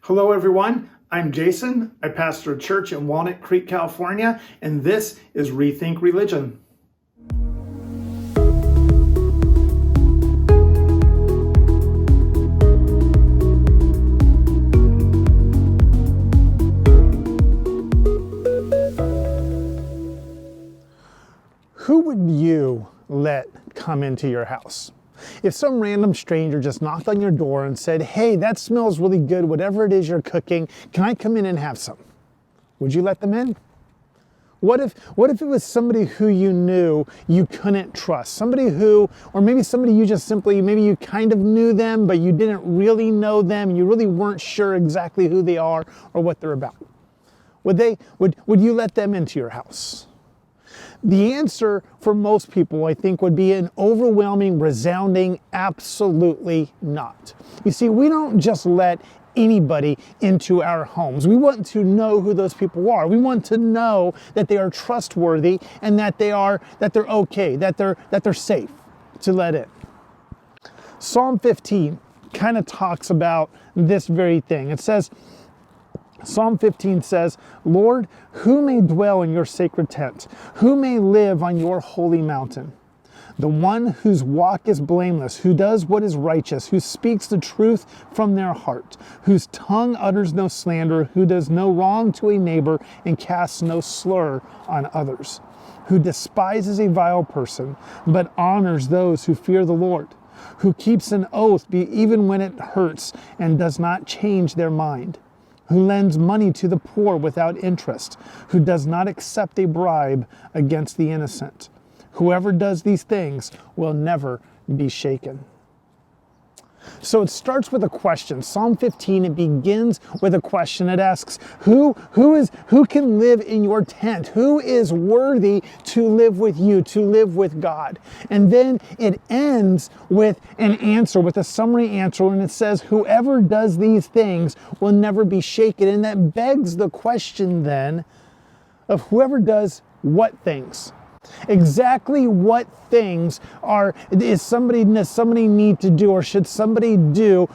Hello, everyone. I'm Jason. I pastor a church in Walnut Creek, California, and this is Rethink Religion. Who would you let come into your house? If some random stranger just knocked on your door and said, "Hey, that smells really good, whatever it is you're cooking, can I come in and have some?" Would you let them in? What if it was somebody who you knew you couldn't trust? Somebody who, or maybe somebody you just simply, maybe you kind of knew them, but you didn't really know them, and you really weren't sure exactly who they are or what they're about. Would you let them into your house? The answer for most people, I think, would be an overwhelming, resounding, absolutely not. You see, we don't just let anybody into our homes. We want to know who those people are. We want to know that they are trustworthy and that they're okay, that they're safe to let in. Psalm 15 kind of talks about this very thing. It says, Psalm 15 says, "Lord, who may dwell in your sacred tent? Who may live on your holy mountain? The one whose walk is blameless, who does what is righteous, who speaks the truth from their heart, whose tongue utters no slander, who does no wrong to a neighbor and casts no slur on others, who despises a vile person, but honors those who fear the Lord, who keeps an oath even when it hurts and does not change their mind, who lends money to the poor without interest, who does not accept a bribe against the innocent. Whoever does these things will never be shaken." So it starts with a question. Psalm 15, it begins with a question. It asks, who can live in your tent? Who is worthy to live with you, to live with God? And then it ends with an answer, with a summary answer, and it says, whoever does these things will never be shaken. And that begs the question then of whoever does what things? Exactly what things does somebody need to do, or should somebody do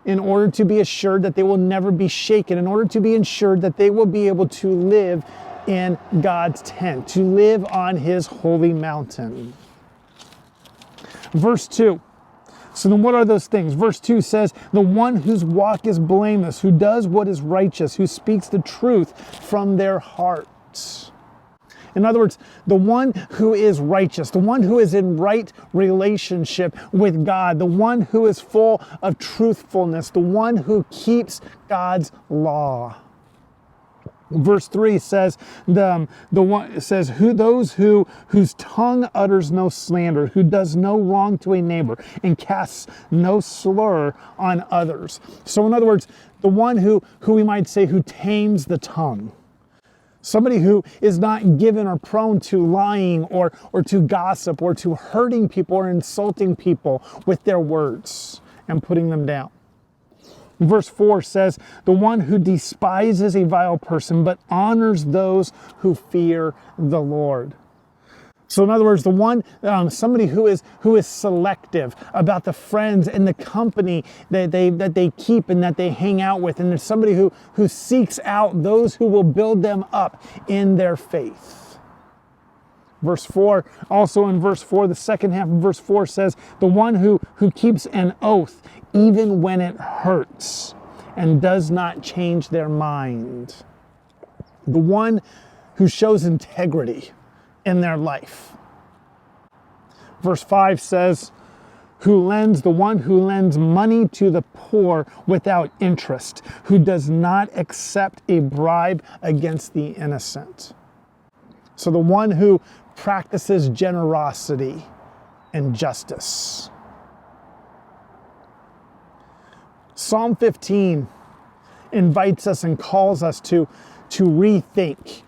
in order to be assured that they will never be shaken, in order to be ensured that they will be able to live in God's tent, to live on His holy mountain? Verse 2. So then what are those things? Verse 2 says, "The one whose walk is blameless, who does what is righteous, who speaks the truth from their hearts." In other words, the one who is righteous, the one who is in right relationship with God, the one who is full of truthfulness, the one who keeps God's law. Verse 3 says, whose tongue utters no slander, who does no wrong to a neighbor, and casts no slur on others. So in other words, the one who we might say who tames the tongue. Somebody who is not given or prone to lying or to gossip or to hurting people or insulting people with their words and putting them down. Verse 4 says, "The one who despises a vile person but honors those who fear the Lord." So in other words, the one, somebody who is selective about the friends and the company that they keep and that they hang out with, and there's somebody who seeks out those who will build them up in their faith. Verse 4, also in verse 4, the second half of verse 4 says, "The one who keeps an oath even when it hurts and does not change their mind." The one who shows integrity in their life. Verse 5 says, the one who lends money to the poor without interest, who does not accept a bribe against the innocent. So the one who practices generosity and justice. Psalm 15 invites us and calls us to rethink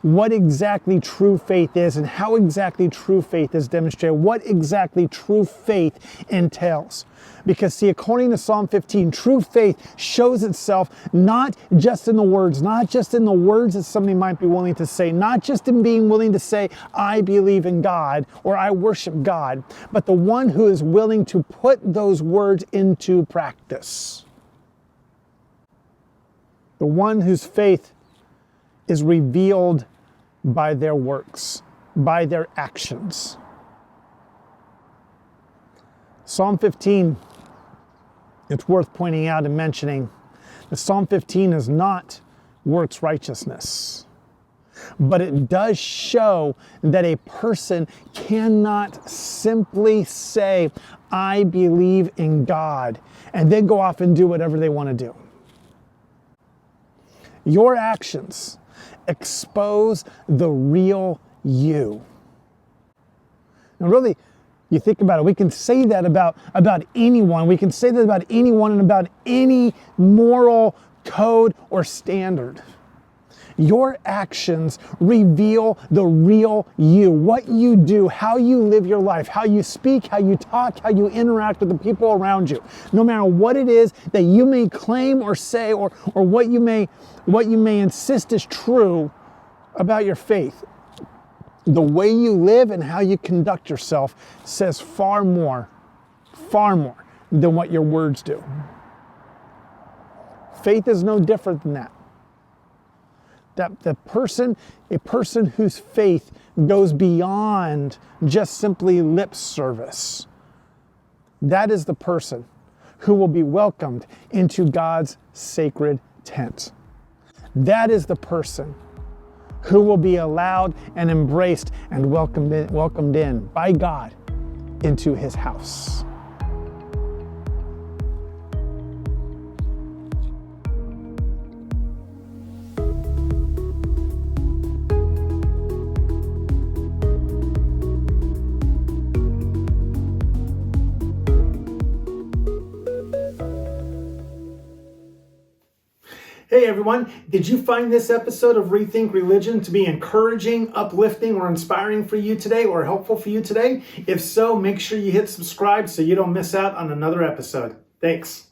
what exactly true faith is and how exactly true faith is demonstrated, what exactly true faith entails. Because see, according to Psalm 15, true faith shows itself not just in the words that somebody might be willing to say, not just in being willing to say, "I believe in God" or "I worship God," but the one who is willing to put those words into practice. The one whose faith is revealed by their works, by their actions. Psalm 15, it's worth pointing out and mentioning that Psalm 15 is not works righteousness, but it does show that a person cannot simply say, I believe in God, and then go off and do whatever they want to do. Your actions expose the real you. And really, you think about it, we can say that about anyone. We can say that about anyone and about any moral code or standard. Your actions reveal the real you, what you do, how you live your life, how you speak, how you talk, how you interact with the people around you. No matter what it is that you may claim or say or what you may insist is true about your faith, the way you live and how you conduct yourself says far more than what your words do. Faith is no different than that. A person whose faith goes beyond just simply lip service, that is the person who will be welcomed into God's sacred tent. That is the person who will be allowed and embraced and welcomed in by God into his house. Hey everyone, did you find this episode of Rethink Religion to be encouraging, uplifting, or inspiring for you today, or helpful for you today? If so, make sure you hit subscribe so you don't miss out on another episode. Thanks.